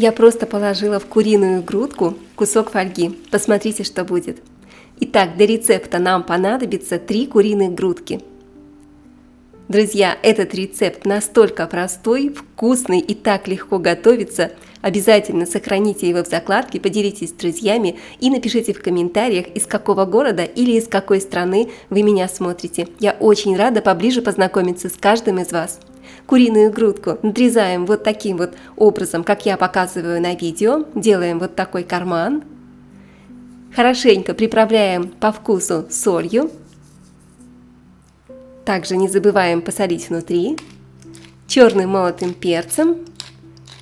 Я просто положила в куриную грудку кусок фольги. Посмотрите, что будет. Итак, для рецепта нам понадобится 3 куриных грудки. Друзья, этот рецепт настолько простой, вкусный и так легко готовится. Обязательно сохраните его в закладке, поделитесь с друзьями и напишите в комментариях, из какого города или из какой страны вы меня смотрите. Я очень рада поближе познакомиться с каждым из вас. Куриную грудку надрезаем вот таким вот образом, как я показываю на видео. Делаем вот такой карман. Хорошенько приправляем по вкусу солью. Также не забываем посолить внутри. Черным молотым перцем.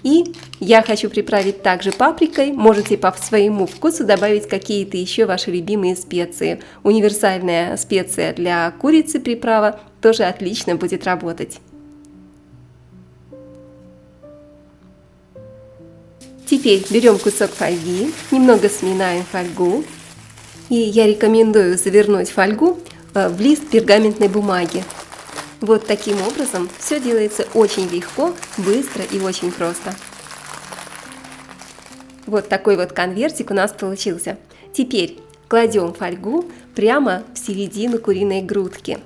И я хочу приправить также паприкой. Можете по своему вкусу добавить какие-то еще ваши любимые специи. Универсальная специя для курицы приправа тоже отлично будет работать. Теперь берем кусок фольги, немного сминаем фольгу. И я рекомендую завернуть фольгу в лист пергаментной бумаги. Вот таким образом все делается очень легко, быстро и очень просто. Вот такой вот конвертик у нас получился. Теперь кладем фольгу прямо в середину куриной грудки.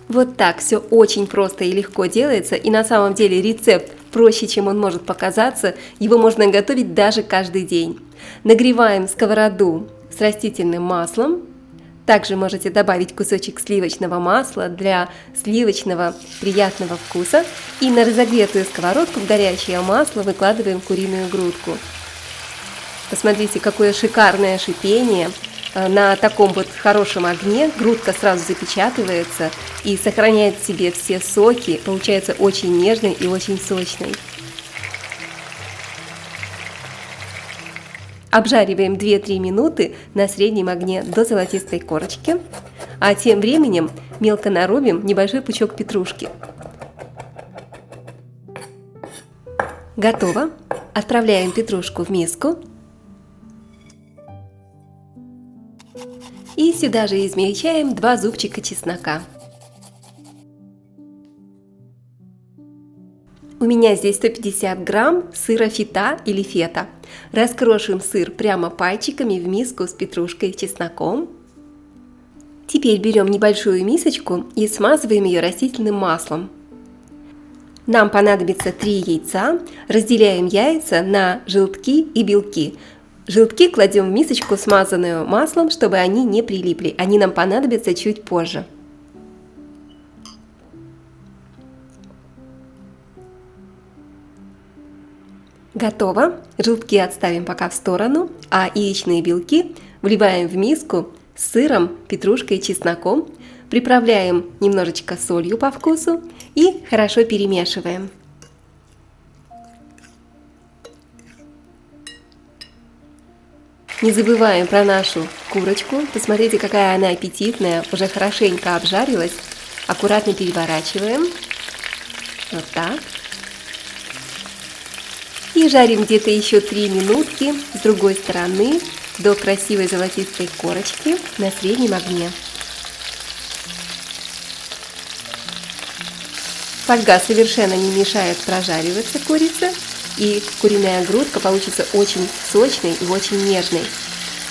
Вот так все очень просто и легко делается, и на самом деле рецепт проще, чем он может показаться, его можно готовить даже каждый день. Нагреваем сковороду с растительным маслом. Также можете добавить кусочек сливочного масла для сливочного приятного вкуса. И на разогретую сковородку в горячее масло выкладываем куриную грудку. Посмотрите, какое шикарное шипение. На таком вот хорошем огне грудка сразу запечатывается и сохраняет в себе все соки. Получается очень нежной и очень сочной. Обжариваем 2-3 минуты на среднем огне до золотистой корочки, а тем временем мелко нарубим небольшой пучок петрушки. Готово. Отправляем петрушку в миску. И сюда же измельчаем 2 зубчика чеснока. У меня здесь 150 грамм сыра фета или фета. Раскрошим сыр прямо пальчиками в миску с петрушкой и чесноком. Теперь берем небольшую мисочку и смазываем ее растительным маслом. Нам понадобится 3 яйца. Разделяем яйца на желтки и белки. Желтки кладем в мисочку, смазанную маслом, чтобы они не прилипли. Они нам понадобятся чуть позже. Готово. Желтки отставим пока в сторону, а яичные белки вливаем в миску с сыром, петрушкой и чесноком. Приправляем немножечко солью по вкусу и хорошо перемешиваем. Не забываем про нашу курочку. Посмотрите, какая она аппетитная, уже хорошенько обжарилась. Аккуратно переворачиваем. Вот так. И жарим где-то еще 3 минутки с другой стороны до красивой золотистой корочки на среднем огне. Фольга совершенно не мешает прожариваться курице, и куриная грудка получится очень сочной и очень нежной.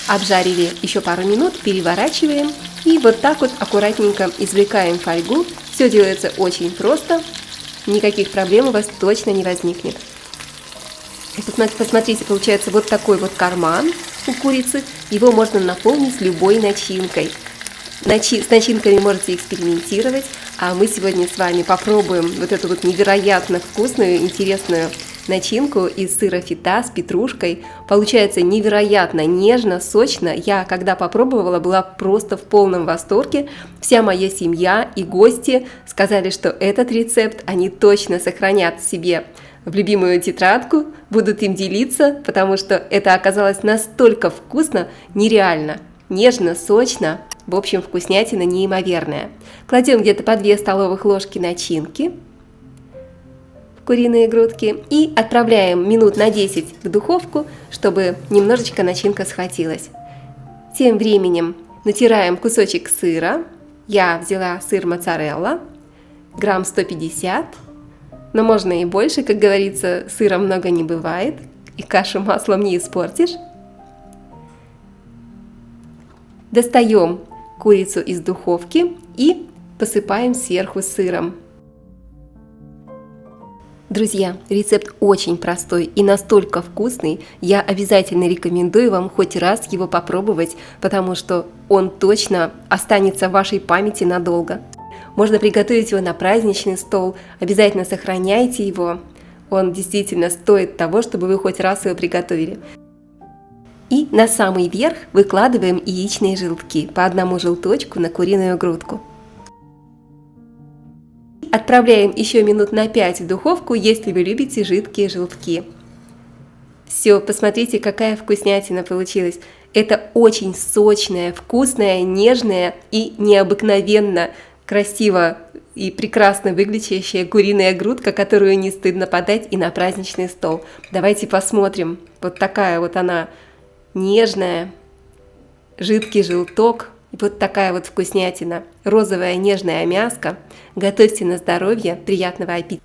Обжарили еще пару минут, переворачиваем и вот так вот аккуратненько извлекаем фольгу. Все делается очень просто, никаких проблем у вас точно не возникнет. Посмотрите, получается вот такой вот карман у курицы. Его можно наполнить любой начинкой. С начинками можете экспериментировать, а мы сегодня с вами попробуем вот эту вот невероятно вкусную, интересную начинку из сыра фета с петрушкой. Получается невероятно нежно, сочно. Я, когда попробовала, была просто в полном восторге. Вся моя семья и гости сказали, что этот рецепт они точно сохранят в себе в любимую тетрадку, будут им делиться, потому что это оказалось настолько вкусно, нереально, нежно, сочно. В общем, вкуснятина неимоверная. Кладем где-то по 2 столовых ложки начинки в куриные грудки и отправляем минут на 10 в духовку, чтобы немножечко начинка схватилась. Тем временем натираем кусочек сыра Я взяла сыр моцарелла, грамм 150, но можно и больше, как говорится, сыра много не бывает, и кашу маслом не испортишь. Достаем курицу из духовки и посыпаем сверху сыром. Друзья, рецепт очень простой и настолько вкусный, я обязательно рекомендую вам хоть раз его попробовать, потому что он точно останется в вашей памяти надолго. Можно приготовить его на праздничный стол, обязательно сохраняйте его, он действительно стоит того, чтобы вы хоть раз его приготовили. И на самый верх выкладываем яичные желтки, по одному желточку на куриную грудку. Отправляем еще минут на 5 в духовку, если вы любите жидкие желтки. Все, посмотрите, какая вкуснятина получилась. Это очень сочная, вкусная, нежная и необыкновенно красиво и прекрасно выглядящая куриная грудка, которую не стыдно подать и на праздничный стол. Давайте посмотрим. Вот такая вот она нежная, жидкий желток. И вот такая вот вкуснятина, розовая нежная мяско. Готовьте на здоровье, приятного аппетита!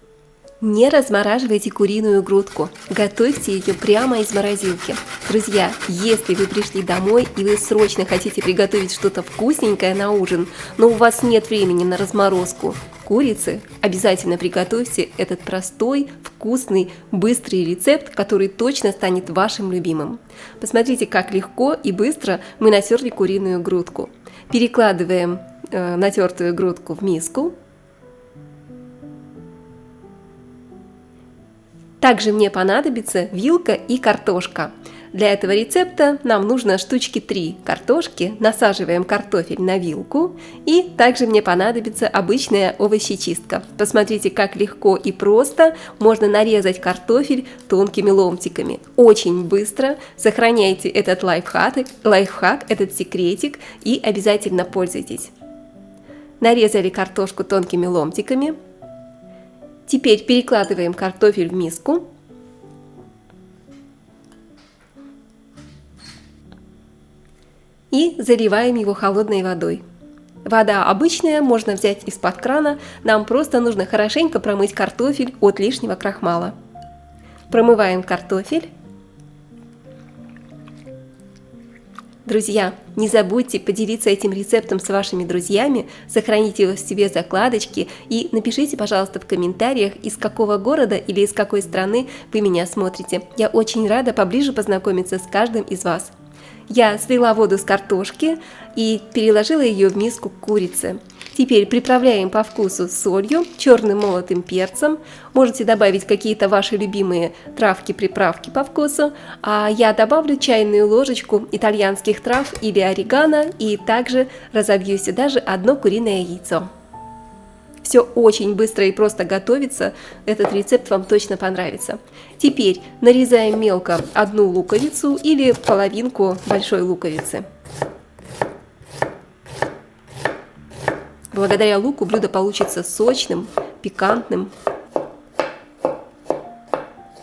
Не размораживайте куриную грудку, готовьте ее прямо из морозилки. Друзья, если вы пришли домой и вы срочно хотите приготовить что-то вкусненькое на ужин, но у вас нет времени на разморозку курицы, обязательно приготовьте этот простой, вкусный, быстрый рецепт, который точно станет вашим любимым. Посмотрите, как легко и быстро мы натерли куриную грудку. Перекладываем натертую грудку в миску. Также мне понадобится вилка и картошка. Для этого рецепта нам нужно штучки 3 картошки. Насаживаем картофель на вилку. И также мне понадобится обычная овощечистка. Посмотрите, как легко и просто можно нарезать картофель тонкими ломтиками. Очень быстро. Сохраняйте этот лайфхак, этот секретик и обязательно пользуйтесь. Нарезали картошку тонкими ломтиками. Теперь перекладываем картофель в миску. И заливаем его холодной водой. Вода обычная, можно взять из-под крана, нам просто нужно хорошенько промыть картофель от лишнего крахмала. Промываем картофель. Друзья, не забудьте поделиться этим рецептом с вашими друзьями, сохраните его в себе закладочки и напишите, пожалуйста, в комментариях, из какого города или из какой страны вы меня смотрите. Я очень рада поближе познакомиться с каждым из вас. Я слила воду с картошки и переложила ее в миску курицы. Теперь приправляем по вкусу солью, черным молотым перцем. Можете добавить какие-то ваши любимые травки, приправки по вкусу. А я добавлю чайную ложечку итальянских трав или орегано и также разобью сюда же одно куриное яйцо. Все очень быстро и просто готовится, этот рецепт вам точно понравится. Теперь нарезаем мелко одну луковицу или половинку большой луковицы. Благодаря луку блюдо получится сочным, пикантным.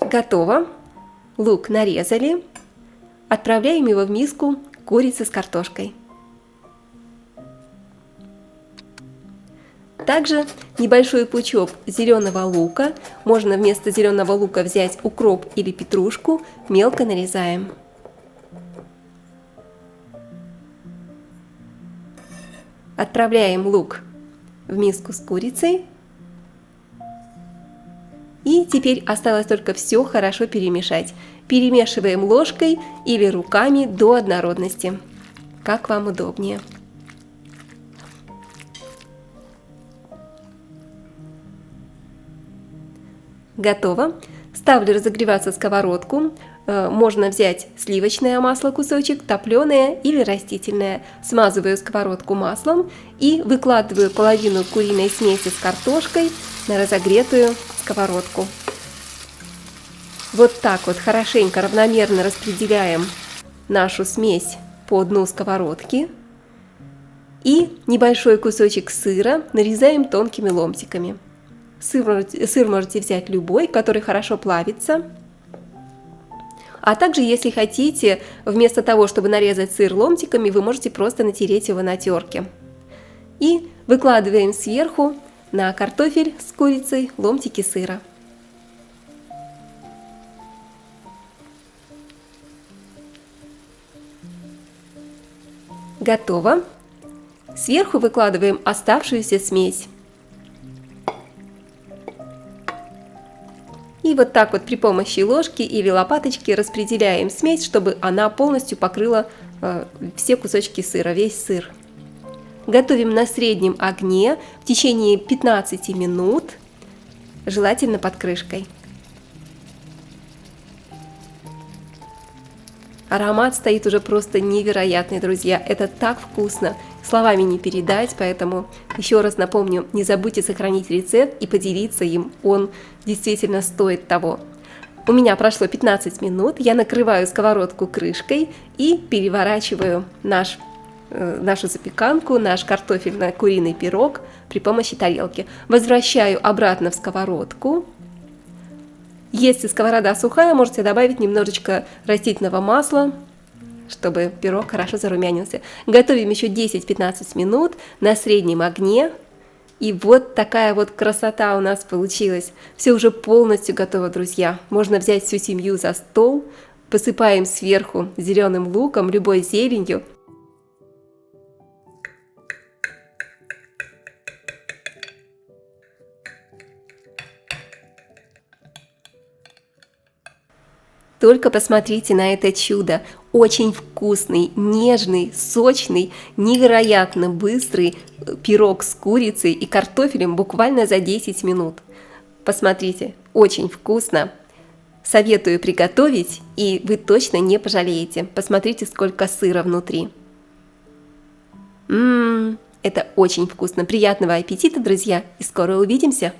Готово. Лук нарезали. Отправляем его в миску курицы с картошкой. Также небольшой пучок зеленого лука. Можно вместо зеленого лука взять укроп или петрушку. Мелко нарезаем. Отправляем лук в миску с курицей. И теперь осталось только все хорошо перемешать. Перемешиваем ложкой или руками до однородности, как вам удобнее. Готово. Ставлю разогреваться сковородку. Можно взять сливочное масло кусочек, топленое или растительное. Смазываю сковородку маслом и выкладываю половину куриной смеси с картошкой на разогретую сковородку. Вот так вот хорошенько равномерно распределяем нашу смесь по дну сковородки. И небольшой кусочек сыра нарезаем тонкими ломтиками. Сыр можете взять любой, который хорошо плавится. А также, если хотите, вместо того, чтобы нарезать сыр ломтиками, вы можете просто натереть его на терке. И выкладываем сверху на картофель с курицей ломтики сыра. Готово. Сверху выкладываем оставшуюся смесь. И вот так вот при помощи ложки или лопаточки распределяем смесь, чтобы она полностью покрыла все кусочки сыра, весь сыр. Готовим на среднем огне в течение 15 минут, желательно под крышкой. Аромат стоит уже просто невероятный, друзья. Это так вкусно, словами не передать, поэтому еще раз напомню, не забудьте сохранить рецепт и поделиться им, он действительно стоит того. У меня прошло 15 минут, я накрываю сковородку крышкой и переворачиваю нашу запеканку, наш картофельно-куриный пирог при помощи тарелки. Возвращаю обратно в сковородку. Если сковорода сухая, можете добавить немножечко растительного масла, чтобы пирог хорошо зарумянился. Готовим еще 10-15 минут на среднем огне. И вот такая вот красота у нас получилась. Все уже полностью готово, друзья. Можно взять всю семью за стол. Посыпаем сверху зеленым луком, любой зеленью. Только посмотрите на это чудо. Очень вкусный, нежный, сочный, невероятно быстрый пирог с курицей и картофелем буквально за 10 минут. Посмотрите, очень вкусно. Советую приготовить, и вы точно не пожалеете. Посмотрите, сколько сыра внутри. Это очень вкусно. Приятного аппетита, друзья, и скоро увидимся!